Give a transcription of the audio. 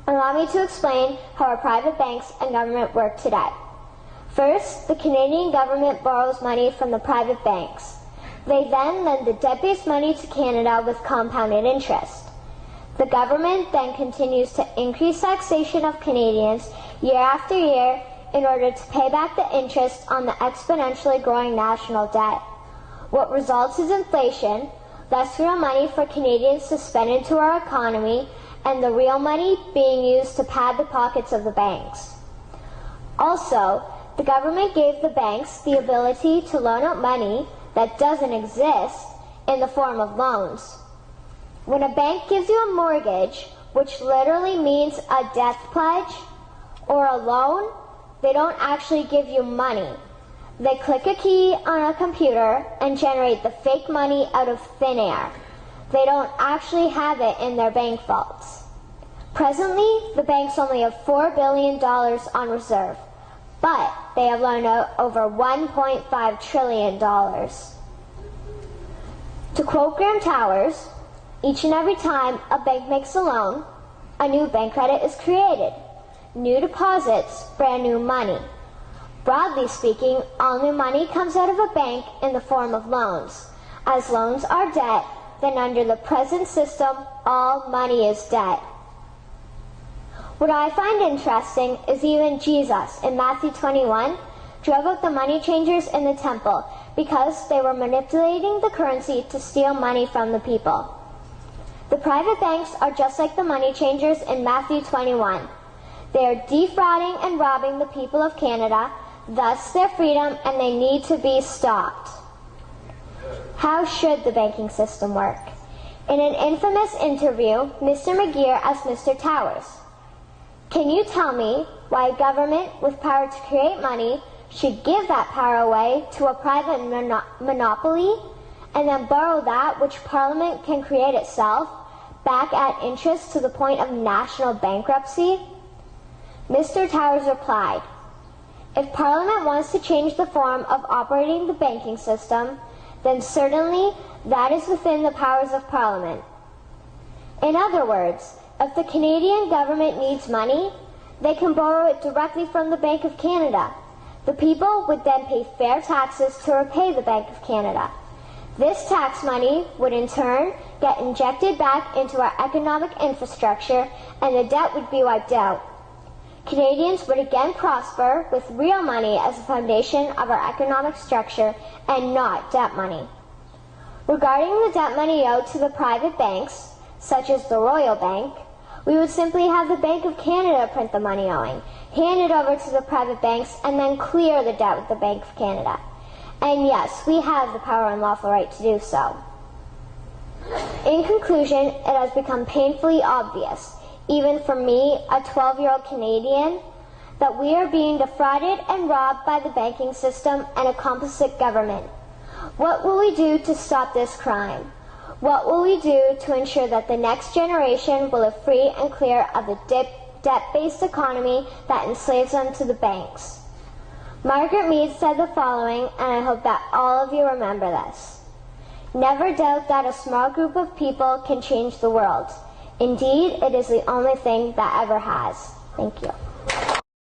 Allow me to explain how our private banks and government work today. First, the Canadian government borrows money from the private banks. They then lend the debt-based money to Canada with compounded interest. The government then continues to increase taxation of Canadians year after year in order to pay back the interest on the exponentially growing national debt. What results is inflation, less real money for Canadians to spend into our economy, and the real money being used to pad the pockets of the banks. Also, the government gave the banks the ability to loan out money that doesn't exist in the form of loans. When a bank gives you a mortgage, which literally means a death pledge, or a loan, they don't actually give you money. They click a key on a computer and generate the fake money out of thin air. They don't actually have it in their bank vaults. Presently, the banks only have $4 billion on reserve, but they have loaned out over $1.5 trillion. To quote Graham Towers, each and every time a bank makes a loan, a new bank credit is created. New deposits, brand new money. Broadly speaking, all new money comes out of a bank in the form of loans. As loans are debt, then under the present system, all money is debt. What I find interesting is even Jesus, in Matthew 21, drove out the money changers in the temple because they were manipulating the currency to steal money from the people. The private banks are just like the money changers in Matthew 21. They are defrauding and robbing the people of Canada, thus their freedom, and they need to be stopped. How should the banking system work? In an infamous interview, Mr. McGeer asked Mr. Towers, "Can you tell me why a government with power to create money should give that power away to a private monopoly and then borrow that which Parliament can create itself back at interest to the point of national bankruptcy?" Mr. Towers replied, "If Parliament wants to change the form of operating the banking system, then certainly that is within the powers of Parliament. In other words, if the Canadian government needs money, they can borrow it directly from the Bank of Canada. The people would then pay fair taxes to repay the Bank of Canada. This tax money would in turn get injected back into our economic infrastructure and the debt would be wiped out. Canadians would again prosper with real money as the foundation of our economic structure and not debt money. Regarding the debt money owed to the private banks, such as the Royal Bank, we would simply have the Bank of Canada print the money owing, hand it over to the private banks, and then clear the debt with the Bank of Canada. And yes, we have the power and lawful right to do so. In conclusion, it has become painfully obvious, even for me, a 12-year-old Canadian, that we are being defrauded and robbed by the banking system and a complicit government. What will we do to stop this crime? What will we do to ensure that the next generation will live free and clear of the debt-based economy that enslaves them to the banks? Margaret Mead said the following, and I hope that all of you remember this. "Never doubt that a small group of people can change the world. Indeed, it is the only thing that ever has." Thank you.